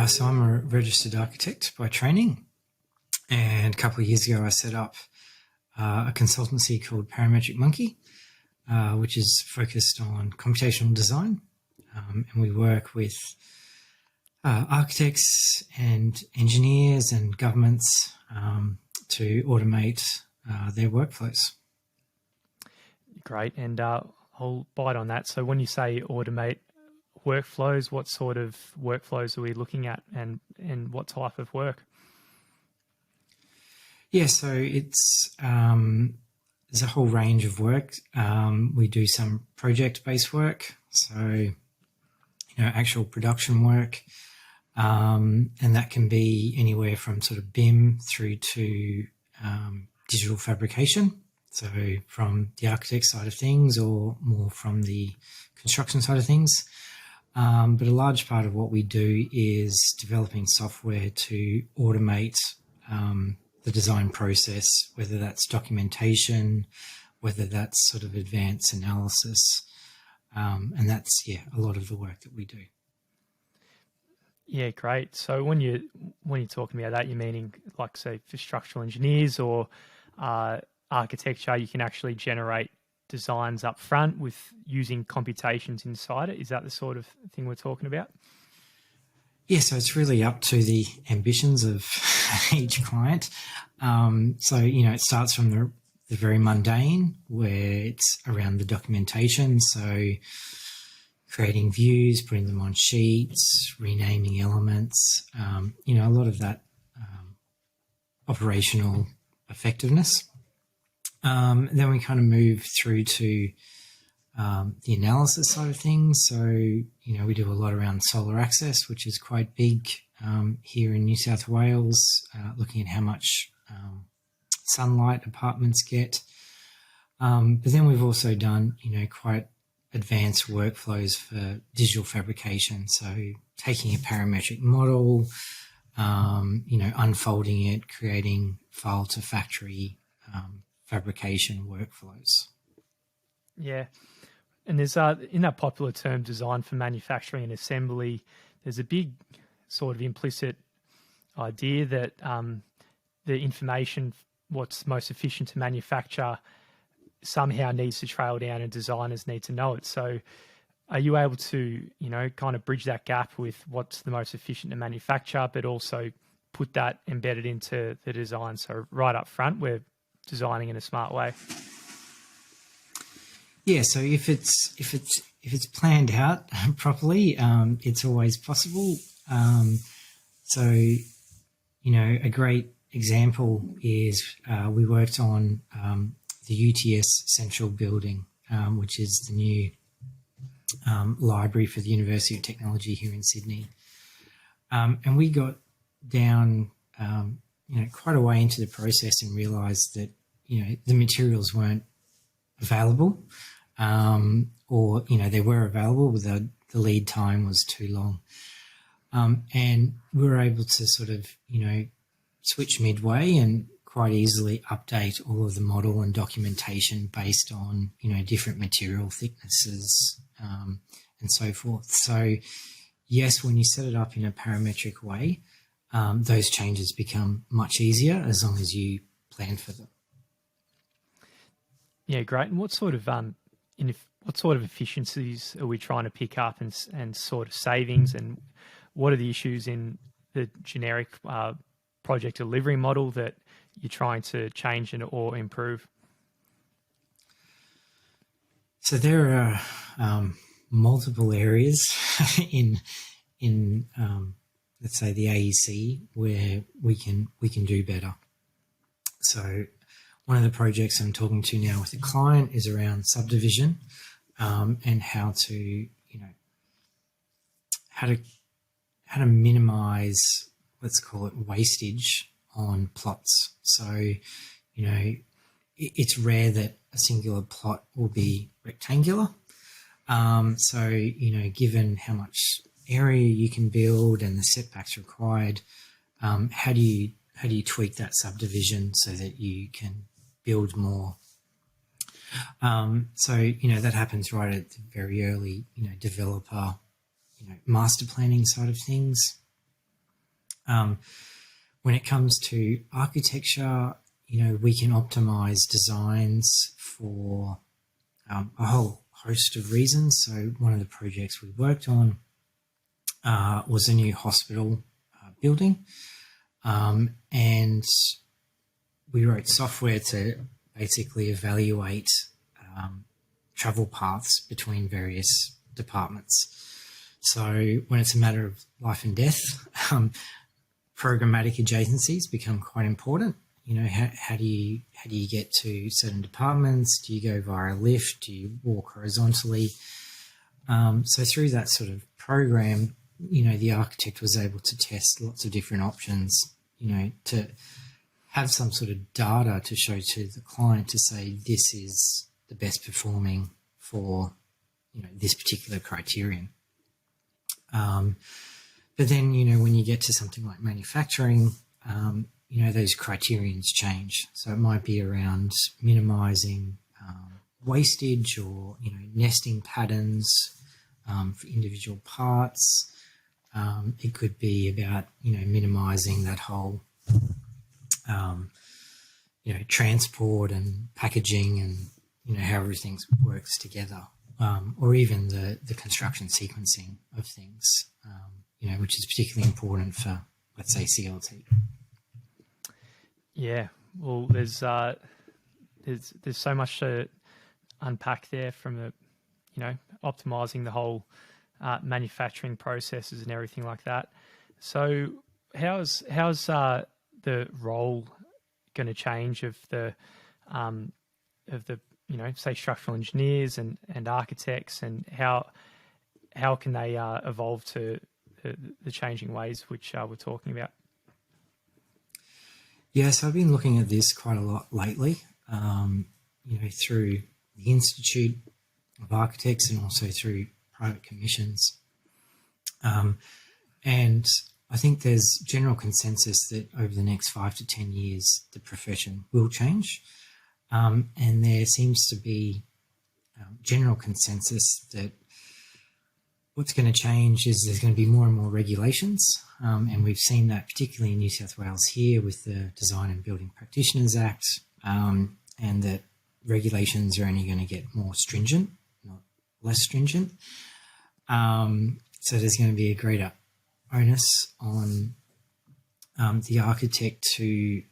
So I'm a registered architect by training, and a couple of years ago I set up a consultancy called Parametric Monkey, which is focused on computational design, and we work with architects and engineers and governments to automate their workflows. Great, and I'll bite on that. So when you say automate workflows, what sort of workflows are we looking at, and what type of work? Yeah, so it's there's a whole range of work. We do some project-based work, so actual production work, and that can be anywhere from sort of BIM through to digital fabrication. So from the architect side of things, or more from the construction side of things. But a large part of what we do is developing software to automate the design process, whether that's documentation, whether that's sort of advanced analysis. And that's, a lot of the work that we do. Yeah, great. So when you're talking about that, you're meaning, like, say, for structural engineers or architecture, you can actually generate designs up front with using computations inside it. Is that the sort of thing we're talking about? Yeah, so it's really up to the ambitions of each client. So, it starts from the very mundane, where it's around the documentation. So creating views, putting them on sheets, renaming elements, a lot of that operational effectiveness. Then we kind of move through to the analysis side of things. So, we do a lot around solar access, which is quite big here in New South Wales, looking at how much sunlight apartments get. But then we've also done, quite advanced workflows for digital fabrication. So taking a parametric model, unfolding it, creating file to factory fabrication workflows. Yeah. And there's in that popular term design for manufacturing and assembly, there's a big sort of implicit idea that the information, what's most efficient to manufacture, somehow needs to trail down and designers need to know it. So are you able to, kind of bridge that gap with what's the most efficient to manufacture, but also put that embedded into the design? So right up front, we're designing in a smart way. Yeah, so if it's planned out properly, it's always possible. So a great example is we worked on the UTS Central Building, which is the new library for the University of Technology here in Sydney, and we got down quite a way into the process and realised that the materials weren't available, or they were available, but the lead time was too long, and we were able to sort of switch midway and quite easily update all of the model and documentation based on different material thicknesses and so forth. So yes, when you set it up in a parametric way, those changes become much easier as long as you plan for them. Yeah, great. And what sort of efficiencies are we trying to pick up, and sort of savings, and what are the issues in the generic project delivery model that you're trying to change or improve? So there are multiple areas in let's say the AEC where we can do better. So one of the projects I'm talking to now with a client is around subdivision, and how to minimize, let's call it, wastage on plots. So it's rare that a singular plot will be rectangular. So given how much area you can build and the setbacks required, how do you tweak that subdivision so that you can build more? So that happens right at the very early developer master planning side of things. When it comes to architecture, we can optimize designs for a whole host of reasons. So one of the projects we worked on was a new hospital building, and we wrote software to basically evaluate travel paths between various departments. So when it's a matter of life and death, programmatic adjacencies become quite important. How do you get to certain departments? Do you go via a lift? Do you walk horizontally? So through that sort of program, the architect was able to test lots of different options, to have some sort of data to show to the client to say this is the best performing for, this particular criterion. But then, when you get to something like manufacturing, those criterions change. So it might be around minimizing wastage or, nesting patterns for individual parts. It could be about, minimizing that whole, transport and packaging and, how everything works together. Or even the construction sequencing of things, which is particularly important for, let's say, CLT. Yeah, well, there's so much to unpack there from optimizing the whole manufacturing processes and everything like that. So how's the role going to change of the say structural engineers and architects, and how can they evolve to the changing ways which we're talking about? Yes, I've been looking at this quite a lot lately, through the Institute of Architects and also through private commissions. And I think there's general consensus that over the next 5 to 10 years, the profession will change. And there seems to be general consensus that what's going to change is there's going to be more and more regulations. And we've seen that particularly in New South Wales here with the Design and Building Practitioners Act, and that regulations are only going to get more stringent, not less stringent. So there's going to be a greater onus on the architect to,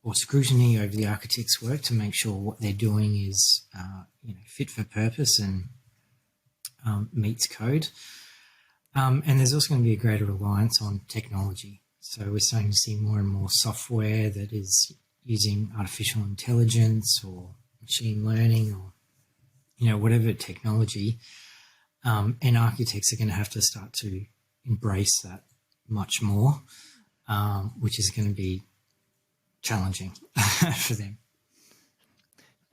or scrutiny over the architect's work to make sure what they're doing is, fit for purpose and meets code. And there's also going to be a greater reliance on technology. So we're starting to see more and more software that is using artificial intelligence or machine learning or, whatever technology. And architects are going to have to start to embrace that much more, which is going to be challenging for them.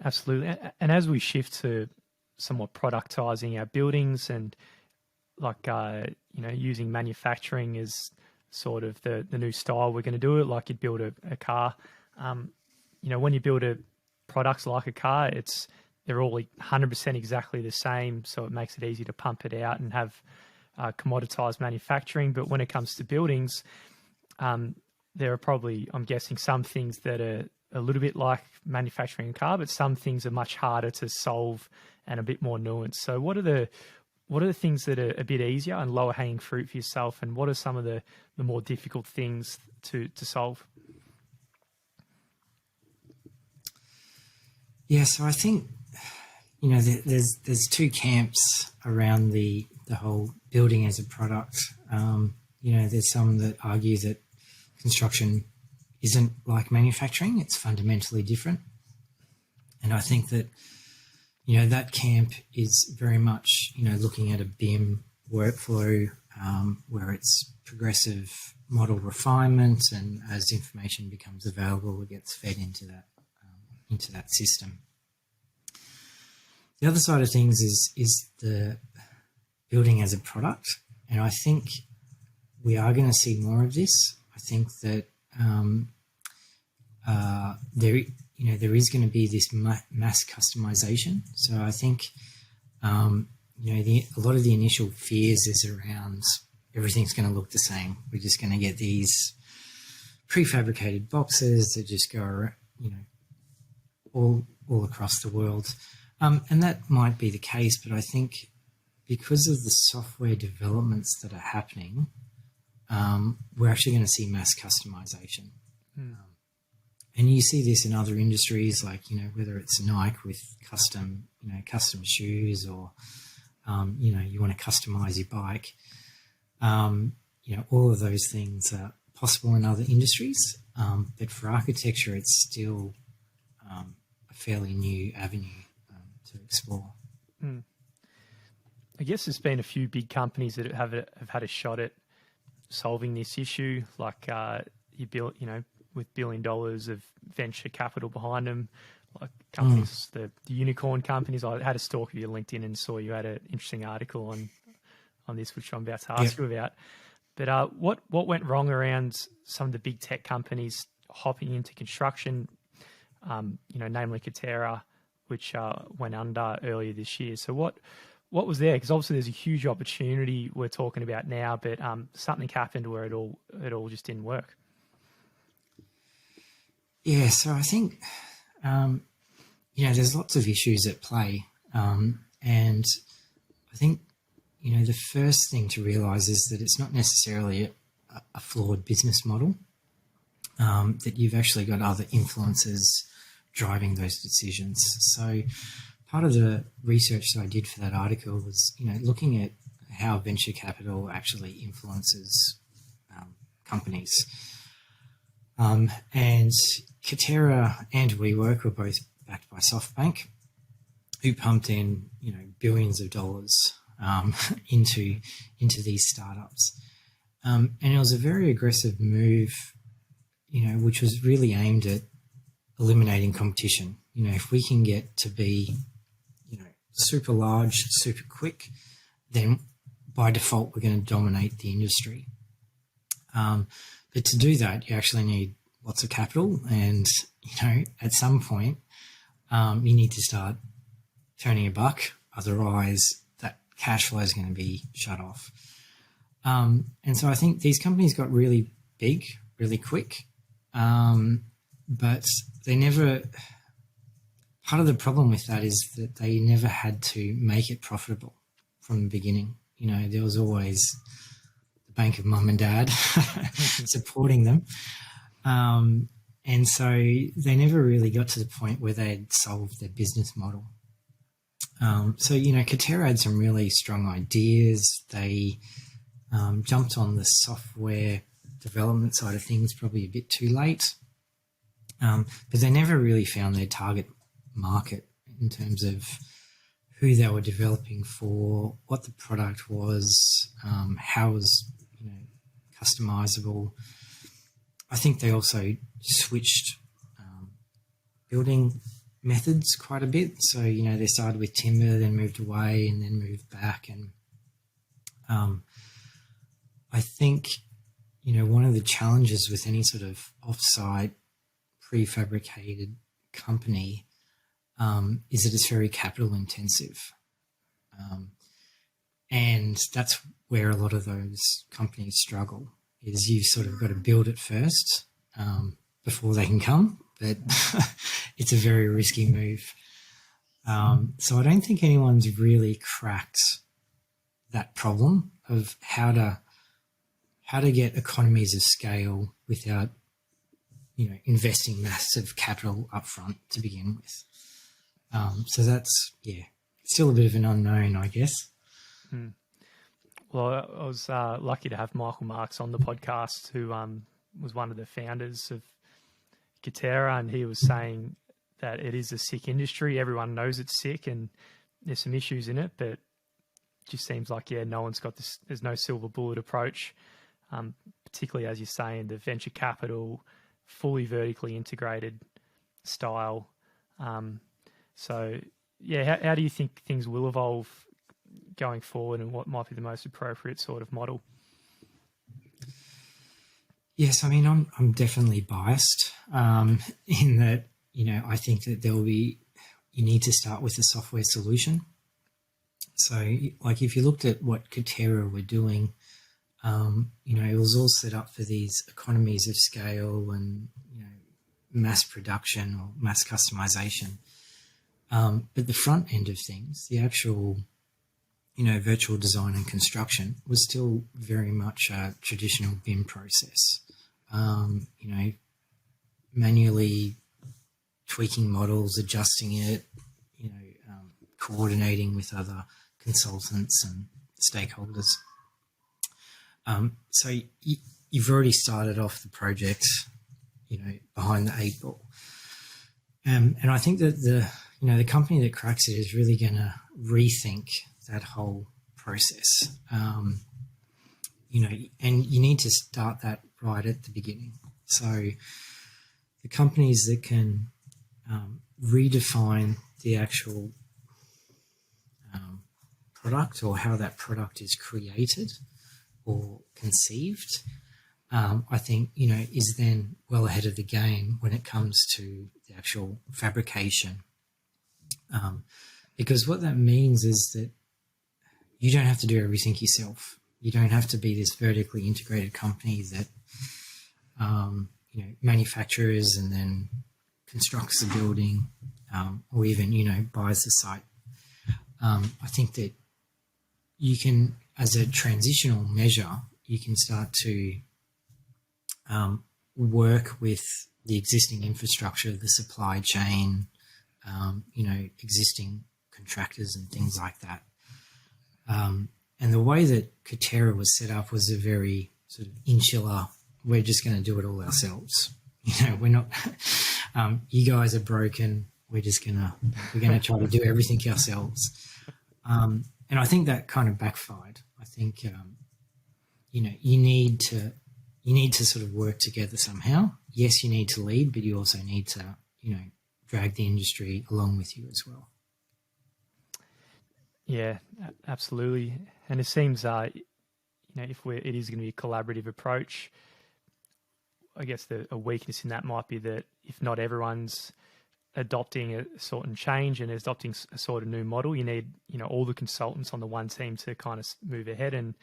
Absolutely. And as we shift to somewhat productizing our buildings and using manufacturing as sort of the new style we're going to do it, like you'd build a car. When you build products like a car, they're all 100% exactly the same, so it makes it easy to pump it out and have commoditized manufacturing. But when it comes to buildings, there are probably, I'm guessing, some things that are a little bit like manufacturing a car, but some things are much harder to solve and a bit more nuanced. So what are the things that are a bit easier and lower hanging fruit for yourself, and what are some of the more difficult things to solve? Yeah, so I think, there's two camps around the whole building as a product. There's some that argue that construction isn't like manufacturing, it's fundamentally different. And I think that, that camp is very much, looking at a BIM workflow where it's progressive model refinement, and as information becomes available, it gets fed into that system. The other side of things is the building as a product, and I think we are going to see more of this. I think that there is going to be this mass customization. So I think a lot of the initial fears is around everything's going to look the same. We're just going to get these prefabricated boxes that just go, all across the world. And that might be the case, but I think because of the software developments that are happening, we're actually going to see mass customization. And you see this in other industries, like, whether it's Nike with custom shoes, or, you want to customize your bike. All of those things are possible in other industries. But for architecture, it's still a fairly new avenue to explore. I guess there's been a few big companies that have had a shot at solving this issue, like with $1 billion of venture capital behind them, like companies, the unicorn companies. I had a stalk of your LinkedIn and saw you had an interesting article on this, which I'm about to ask you about. But what went wrong around some of the big tech companies hopping into construction, namely Katerra, which went under earlier this year? So what was there? Because obviously there's a huge opportunity we're talking about now, but something happened where it all just didn't work. Yeah, so I think, there's lots of issues at play. And I think, the first thing to realise is that it's not necessarily a flawed business model, that you've actually got other influences driving those decisions. So part of the research that I did for that article was, looking at how venture capital actually influences companies. And Katerra and WeWork were both backed by SoftBank, who pumped in, billions of dollars into these startups. And it was a very aggressive move, which was really aimed at eliminating competition. If we can get to be, super large, super quick, then by default we're going to dominate the industry. But to do that, you actually need lots of capital, and at some point you need to start turning a buck, otherwise that cash flow is going to be shut off. And so I think these companies got really big really quick, but they never, part of the problem with that is that they never had to make it profitable from the beginning. There was always the bank of mum and dad supporting them. And so they never really got to the point where they had solved their business model. So Katerra had some really strong ideas. They jumped on the software development side of things probably a bit too late. But they never really found their target market in terms of who they were developing for, what the product was, how it was customizable. I think they also switched building methods quite a bit. So, they started with timber, then moved away, and then moved back. And I think, one of the challenges with any sort of off-site prefabricated company is that it's very capital intensive. And that's where a lot of those companies struggle, is you've sort of got to build it first before they can come, but it's a very risky move. So I don't think anyone's really cracked that problem of how to get economies of scale without, investing massive capital upfront to begin with. So that's, still a bit of an unknown, I guess. Well, I was lucky to have Michael Marks on the podcast, who was one of the founders of Katerra, and he was saying that it is a sick industry. Everyone knows it's sick and there's some issues in it, but it just seems like, no one's got this, there's no silver bullet approach, particularly, as you're saying, the venture capital, fully vertically integrated style. So, how do you think things will evolve going forward, and what might be the most appropriate sort of model? Yes, I mean, I'm definitely biased in that, I think that you need to start with a software solution. So, like, if you looked at what Katerra were doing, It was all set up for these economies of scale and, mass production or mass customization. But the front end of things, the actual, virtual design and construction was still very much a traditional BIM process. Manually tweaking models, adjusting it, coordinating with other consultants and stakeholders. So you've already started off the project, behind the 8 ball. And I think that the company that cracks it is really going to rethink that whole process. And you need to start that right at the beginning. So the companies that can redefine the actual product or how that product is created or conceived, I think, is then well ahead of the game when it comes to the actual fabrication. Because what that means is that you don't have to do everything yourself. You don't have to be this vertically integrated company that, manufactures and then constructs the building, or even, buys the site. I think that you can, as a transitional measure, you can start to work with the existing infrastructure, the supply chain, existing contractors and things like that. And the way that Katerra was set up was a very sort of insular, we're just going to do it all ourselves. We're not, you guys are broken. We're going to try to do everything ourselves. And I think that kind of backfired. I think, you need to sort of work together somehow. Yes, you need to lead, but you also need to, drag the industry along with you as well. Yeah, absolutely. And it seems, it is going to be a collaborative approach. I guess a weakness in that might be that if not everyone's adopting a certain change and adopting a sort of new model, you need, all the consultants on the one team to kind of move ahead. And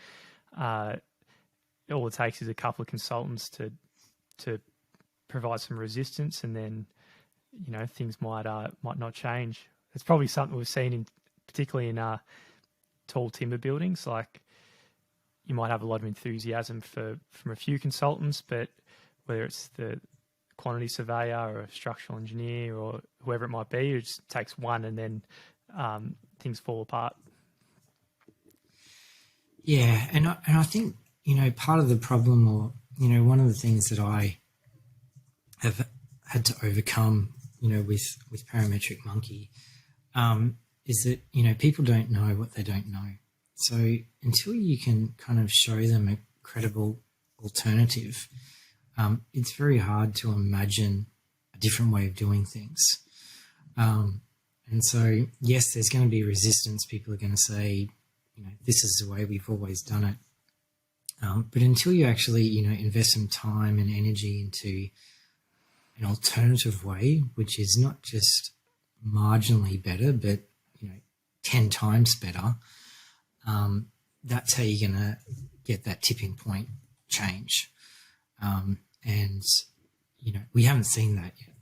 all it takes is a couple of consultants to provide some resistance, and then, things might not change. It's probably something we've seen particularly in tall timber buildings. Like, you might have a lot of enthusiasm from a few consultants, but whether it's the quantity surveyor or a structural engineer or whoever it might be, it just takes one, and then things fall apart. Yeah, and I think, part of the problem, or, one of the things that I have had to overcome, with Parametric Monkey, is that, people don't know what they don't know. So until you can kind of show them a credible alternative, it's very hard to imagine a different way of doing things. And so, yes, there's going to be resistance. People are going to say, this is the way we've always done it. But until you actually, invest some time and energy into an alternative way, which is not just marginally better, but, 10 times better, that's how you're going to get that tipping point change. And, we haven't seen that yet.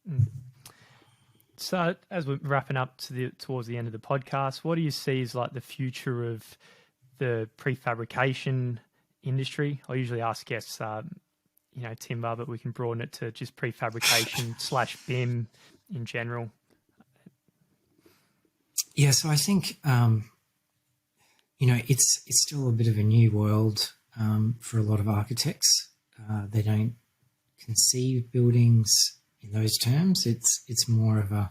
Mm. So as we're wrapping up towards the end of the podcast, what do you see as like the future of the prefabrication industry? I usually ask guests, timber, but we can broaden it to just prefabrication / BIM in general. Yeah, so I think, it's still a bit of a new world for a lot of architects. They don't conceive buildings in those terms. It's more of a,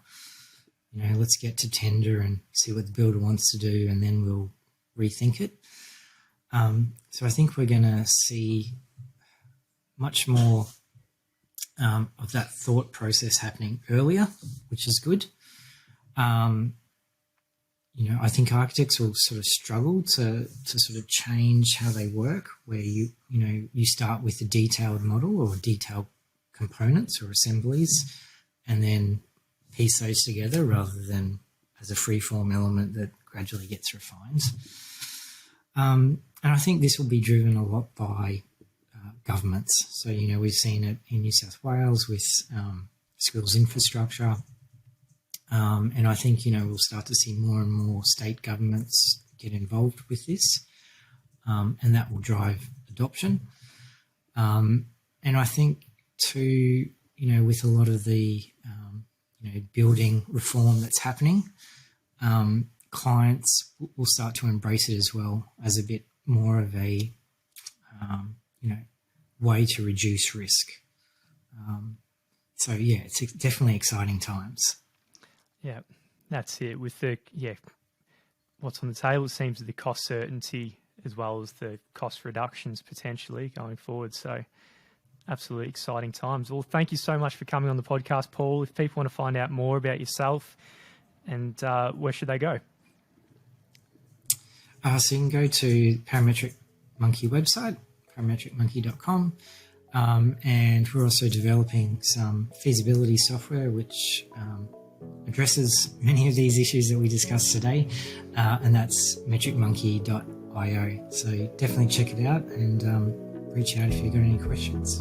let's get to tender and see what the builder wants to do, and then we'll rethink it. So I think we're going to see much more of that thought process happening earlier, which is good. I think architects will sort of struggle to sort of change how they work, where you start with a detailed model or detailed components or assemblies, and then piece those together rather than as a free-form element that gradually gets refined. I think this will be driven a lot by governments. So, we've seen it in New South Wales with schools infrastructure. And I think, we'll start to see more and more state governments get involved with this, and that will drive adoption. And I think too, with a lot of the, building reform that's happening, clients will start to embrace it as well as a bit more of a, way to reduce risk. So yeah, it's definitely exciting times. Yeah, that's it. With what's on the table, it seems the cost certainty as well as the cost reductions potentially going forward. So absolutely exciting times. Well, thank you so much for coming on the podcast, Paul. If people want to find out more about yourself, and where should they go? So you can go to Parametric Monkey website, parametricmonkey.com. And we're also developing some feasibility software which addresses many of these issues that we discussed today, and that's metricmonkey.io. So definitely check it out and reach out if you've got any questions.